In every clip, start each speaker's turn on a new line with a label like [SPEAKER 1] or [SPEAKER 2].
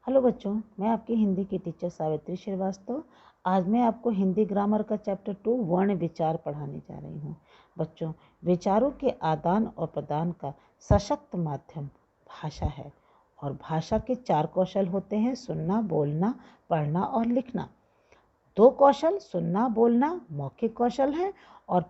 [SPEAKER 1] Hello बच्चों, मैं आपकी हिंदी की टीचर सावित्री श्रीवास्तव। आज मैं आपको हिंदी ग्रामर का चैप्टर 2 वर्ण विचार पढ़ाने जा रही हूँ। बच्चों, विचारों के आदान और प्रदान का सशक्त माध्यम भाषा है और भाषा के 4 कौशल होते हैं: सुनना, बोलना, पढ़ना और लिखना। 2 कौशल सुनना बोलना मौखिक कौशल है और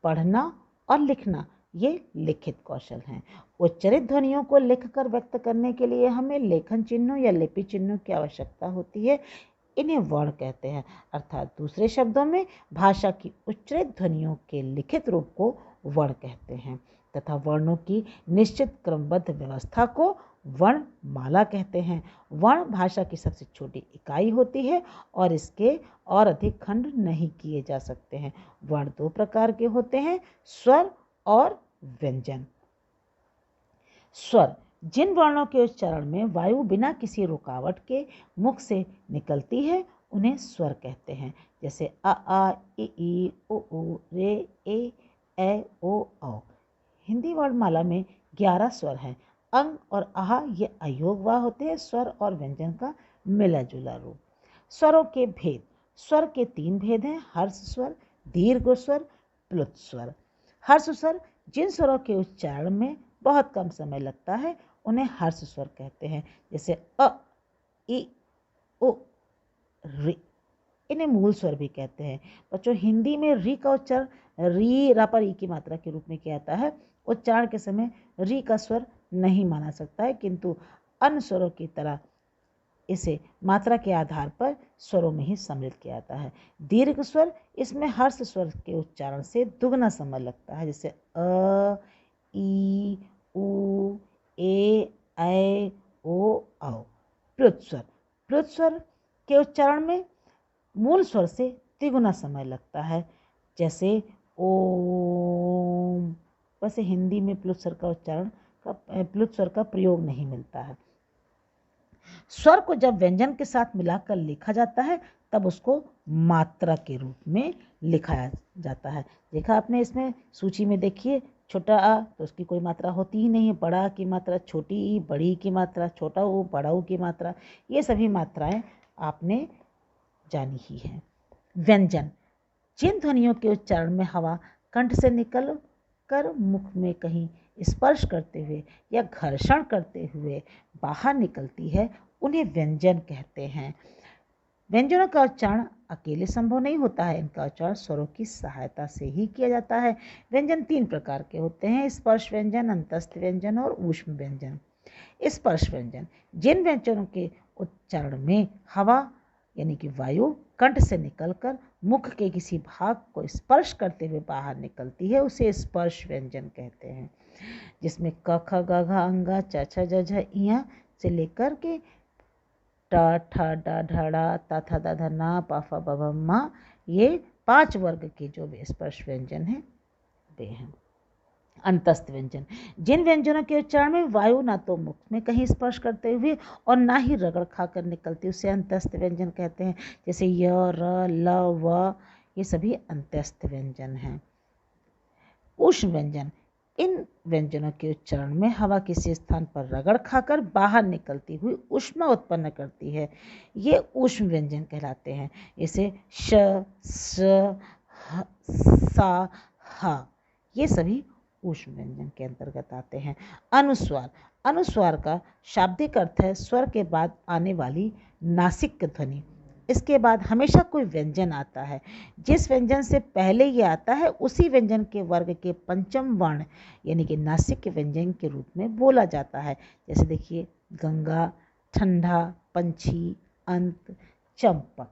[SPEAKER 1] पढ़ना और लिखना ये लिखित कौशल हैं। उच्चरित ध्वनियों को लिखकर व्यक्त करने के लिए हमें लेखन चिन्हों या लिपि चिन्हों की आवश्यकता होती है। इन्हें वर्ण कहते हैं, अर्थात दूसरे शब्दों में भाषा की उच्चरित ध्वनियों के लिखित रूप को वर्ण कहते हैं तथा वर्णों की निश्चित क्रमबद्ध व्यवस्था को वर्णमाला कहते हैं। वर्ण भाषा की सबसे छोटी इकाई होती है और इसके और अधिक खंड नहीं किए जा सकते हैं। वर्ण 2 प्रकार के होते हैं: स्वर और व्यंजन। स्वर जिन वर्णों के उच्चारण में वायु बिना किसी रुकावट के मुख से निकलती है उन्हें स्वर कहते हैं, जैसे अ आ इ उ ऊ रे ए ओ औ। हिंदी वर्णमाला में 11 स्वर हैं। अंग और आह ये अयोगवा होते हैं, स्वर और व्यंजन का मिला जुला रूप। स्वरों के भेद: स्वर के 3 भेद हैं: हर्ष स्वर, दीर्घ स्वर, प्लुत स्वर। हर्ष स्वर जिन स्वरों के उच्चारण में बहुत कम समय लगता है उन्हें हर्ष स्वर कहते हैं, जैसे अ इ उ रि। इन्हें मूल स्वर भी कहते हैं। बच्चों, हिंदी में री का उच्चारण री रा पर ई की मात्रा के रूप में किया जाता है। उच्चारण के समय री का स्वर नहीं माना सकता है, किंतु अन्य स्वरों की तरह इसे मात्रा के आधार पर स्वरों में ही सम्मिलित किया जाता है। दीर्घ स्वर, इसमें हर्ष स्वर के उच्चारण से दुगना समय लगता है, जैसे अ ई उ ए ओ औ। प्लुत स्वर, प्लुत स्वर के उच्चारण में मूल स्वर से तिगुना समय लगता है, जैसे ओम। वैसे हिंदी में प्लुत स्वर का प्रयोग नहीं मिलता है। स्वर को जब व्यंजन के साथ मिलाकर लिखा जाता है तब उसको मात्रा के रूप में लिखा जाता है। देखा आपने, इसमें सूची में देखिए, छोटा आ तो उसकी कोई मात्रा होती ही नहीं है, बड़ा की मात्रा, छोटी ई बड़ी की मात्रा, छोटा ऊ बड़ा ऊ की मात्रा, ये सभी मात्राएं आपने जानी ही हैं। व्यंजन जिन ध्वनियों के उच्चारण में हवा कंठ से निकल कर मुख में कहीं स्पर्श करते हुए या घर्षण करते हुए बाहर निकलती है उन्हें व्यंजन कहते हैं। व्यंजनों का उच्चारण अकेले संभव नहीं होता है, इनका उच्चारण स्वरों की सहायता से ही किया जाता है। व्यंजन 3 प्रकार के होते हैं: स्पर्श व्यंजन, अंतस्थ व्यंजन और ऊष्म व्यंजन। स्पर्श व्यंजन जिन व्यंजनों के उच्चारण में हवा यानी कि वायु कंठ से निकलकर मुख के किसी भाग को स्पर्श करते हुए बाहर निकलती है उसे स्पर्श व्यंजन कहते हैं, जिसमें क ख ग घ अंगा च छ ज झ इया से लेकर के ट ठ ड ढ ड़ त थ द ध न प फ ब भ म, ये 5 वर्ग के जो स्पर्श व्यंजन हैं वे हैं। अंतस्थ व्यंजन जिन व्यंजनों के उच्चारण में वायु ना तो मुख में कहीं स्पर्श करते हुए और ना ही रगड़ खाकर निकलती, उसे अंतस्थ व्यंजन कहते हैं, जैसे य र ल व, ये सभी अंतस्थ व्यंजन हैं। ऊष्म व्यंजन इन व्यंजनों के उच्चारण में हवा किसी स्थान पर रगड़ खाकर बाहर निकलती हुई ऊष्मा उत्पन्न करती है, ये ऊष्म व्यंजन कहलाते हैं। इसे श स सा ह, ये सभी ऊष्म व्यंजन के अंतर्गत आते हैं। अनुस्वार, अनुस्वार का शाब्दिक अर्थ है स्वर के बाद आने वाली नासिक ध्वनि। इसके बाद हमेशा कोई व्यंजन आता है, जिस व्यंजन से पहले ये आता है उसी व्यंजन के वर्ग के पंचम वर्ण यानी कि नासिक व्यंजन के रूप में बोला जाता है। जैसे देखिए, गंगा, ठंडा, पंछी, अंत, चंपक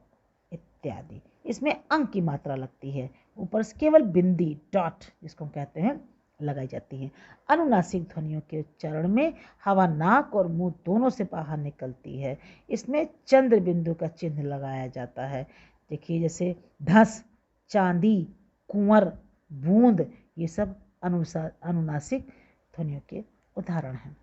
[SPEAKER 1] इत्यादि। इसमें अंक की मात्रा लगती है, ऊपर से केवल बिंदी डॉट जिसको हम कहते हैं लगाई जाती है। अनुनासिक ध्वनियों के उच्चारण में हवा नाक और मुंह दोनों से बाहर निकलती है, इसमें चंद्र बिंदु का चिन्ह लगाया जाता है। देखिए, जैसे धस, चांदी, कुंवर, बूंद, ये सब अनुनासिक ध्वनियों के उदाहरण हैं।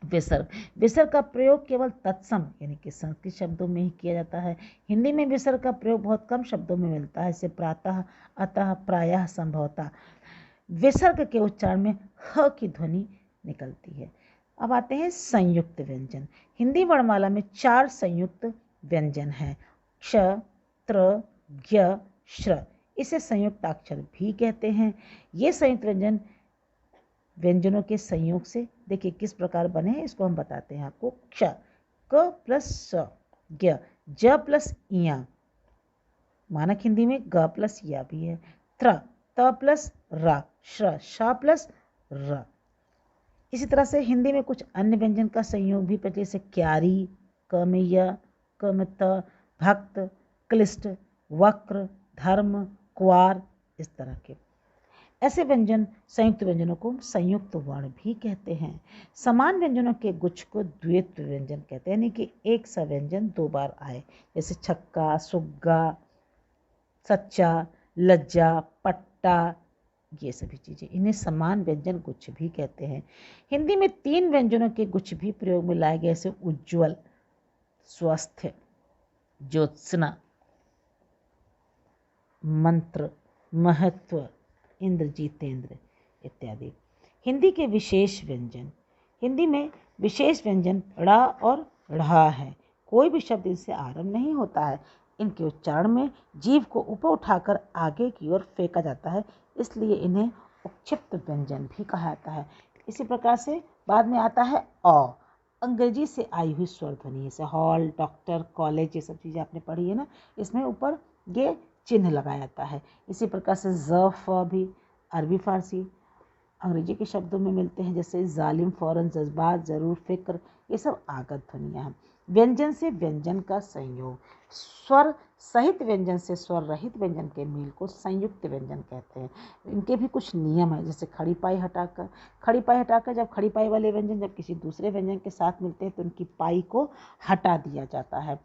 [SPEAKER 1] विसर्ग, विसर्ग का प्रयोग केवल तत्सम यानी कि संस्कृत शब्दों में ही किया जाता है। हिंदी में विसर्ग का प्रयोग बहुत कम शब्दों में मिलता है, जैसे प्रातः, अतः, प्रायः, संभवतः। विसर्ग के उच्चारण में ह की ध्वनि निकलती है। अब आते हैं संयुक्त व्यंजन। हिंदी वर्णमाला में 4 संयुक्त व्यंजन हैं, क्ष, त्र, ज्ञ, श्र। इसे संयुक्ताक्षर भी कहते हैं। ये संयुक्त व्यंजन व्यंजनों के संयोग से देखिए किस प्रकार बने हैं, इसको हम बताते हैं आपको। क्ष, क प्लस स, ज्ञ, ज प्लस इया, मानक हिंदी में ग प्लस या भी है, त्र, त प्लस रा, श्र, श प्लस र। इसी तरह से हिंदी में कुछ अन्य व्यंजन का संयोग भी प्रचलित, जैसे क्यारी, क में य, क में त, भक्त, क्लिष्ट, वक्र, धर्म, क्वार, इस तरह के। ऐसे व्यंजन संयुक्त व्यंजनों को संयुक्त वर्ण भी कहते हैं। समान व्यंजनों के गुच्छ को द्वित्व व्यंजन कहते हैं, यानी कि एक सा व्यंजन 2 बार आए, जैसे छक्का, सुग्गा, सच्चा, लज्जा, पट्टा, ये सभी चीज़ें, इन्हें समान व्यंजन गुच्छ भी कहते हैं। हिंदी में 3 व्यंजनों के गुच्छ भी प्रयोग में लाए गए, जैसे उज्ज्वल, स्वस्थ, ज्योत्सना, मंत्र, महत्व, इंद्रजीतेंद्र इत्यादि। हिंदी के विशेष व्यंजन। हिंदी में विशेष व्यंजन ड़ और ढ़ है। कोई भी शब्द इनसे आरंभ नहीं होता है। इनके उच्चारण में जीभ को ऊपर उठाकर आगे की ओर फेंका जाता है, इसलिए इन्हें उपक्षिप्त व्यंजन भी कहा जाता है। इसी प्रकार से बाद में आता है अ, अंग्रेजी से आई हुई स्वर ध्वनि, जैसे हॉल, डॉक्टर, कॉलेज, ये सब चीज़ें आपने पढ़ी है ना, इसमें ऊपर ये चिन्ह लगाया जाता है। इसी प्रकार से ज़, फ भी अरबी फारसी अंग्रेजी के शब्दों में मिलते हैं, जैसे जालिम, फौरन, जज्बात, ज़रूर, फिक्र, ये सब आगत ध्वनियाँ हैं। व्यंजन से व्यंजन का संयोग। स्वर सहित व्यंजन से स्वर रहित व्यंजन के मेल को संयुक्त व्यंजन कहते हैं। इनके भी कुछ नियम हैं, जैसे खड़ी पाई हटाकर जब खड़ी पाई वाले व्यंजन जब किसी दूसरे व्यंजन के साथ मिलते हैं तो उनकी पाई को हटा दिया जाता है।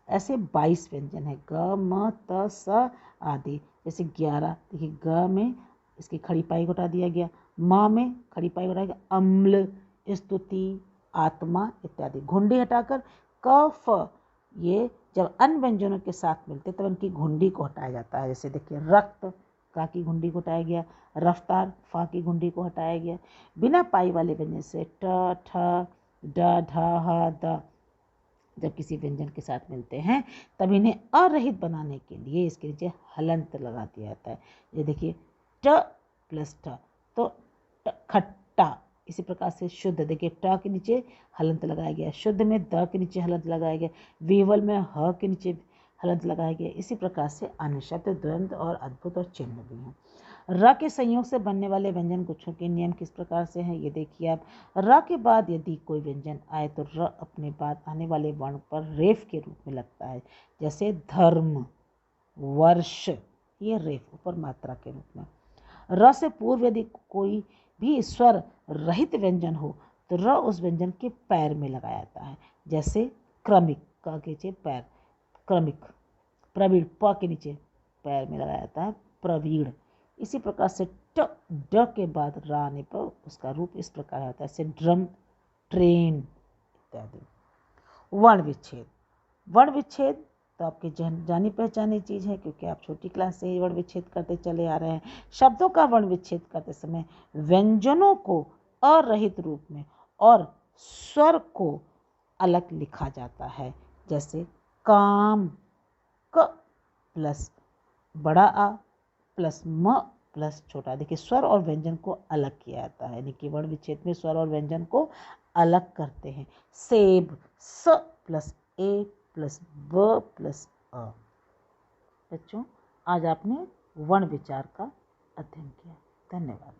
[SPEAKER 1] ऐसे 22 व्यंजन है, ग, म, त, स आदि। जैसे 11, देखिए ग में इसकी खड़ी पाई को हटा दिया गया, म में खड़ी पाई को हटाया गया, अम्ल, स्तुति, आत्मा इत्यादि। घुंडी हटाकर क, फ, ये जब अन्य व्यंजनों के साथ मिलते तब उनकी घुंडी को हटाया जाता है। जैसे देखिए रक्त, का की घुंडी को हटाया गया, रफ्तार, फा की घुंडी को हटाया गया। बिना पाई वाले व्यंजन से ट, ठ, ड, ढ, ह, द जब किसी व्यंजन के साथ मिलते हैं तब इन्हें अरहित बनाने के लिए इसके नीचे हलंत लगा दिया जाता है। ये देखिए ट प्लस ठ, तो खट्टा। इसी प्रकार से शुद्ध, देखिए ट के नीचे हलंत लगाया गया, शुद्ध में द के नीचे हलंत लगाया गया, विवल में ह के नीचे हलंत लगाया गया। इसी प्रकार से अन्य शब्द, द्वंद्व और अद्भुत और चिन्ह भी हैं। र के संयोग से बनने वाले व्यंजन गुच्छों के नियम किस प्रकार से हैं, ये देखिए आप। र के बाद यदि कोई व्यंजन आए तो र अपने बाद आने वाले वर्ण पर रेफ के रूप में लगता है, जैसे धर्म, वर्ष, ये रेफ ऊपर मात्रा के रूप में। र से पूर्व यदि कोई भी स्वर रहित व्यंजन हो तो र उस व्यंजन के पैर में लगाया जाता है, जैसे क्रमिक, क के नीचे पैर, क्रमिक, प्रवीण, प के नीचे पैर में लगाया जाता है, प्रवीण। इसी प्रकार से ट, ड के बाद रा आने पर उसका रूप इस प्रकार होता है, जैसे ड्रम, ट्रेन इत्यादि। वर्ण विच्छेद। वर्ण विच्छेद तो आपके जानी पहचानी चीज़ है, क्योंकि आप छोटी क्लास से ही वर्ण विच्छेद करते चले आ रहे हैं। शब्दों का वर्ण विच्छेद करते समय व्यंजनों को अरहित रूप में और स्वर को अलग लिखा जाता है, जैसे काम, क प्लस बड़ा आ प्लस म प्लस छोटा। देखिए स्वर और व्यंजन को अलग किया जाता है, यानी कि वर्ण विच्छेद में स्वर और व्यंजन को अलग करते हैं। सेब, स प्लस ए प्लस ब प्लस अ। बच्चों आज आपने वर्ण विचार का अध्ययन किया। धन्यवाद।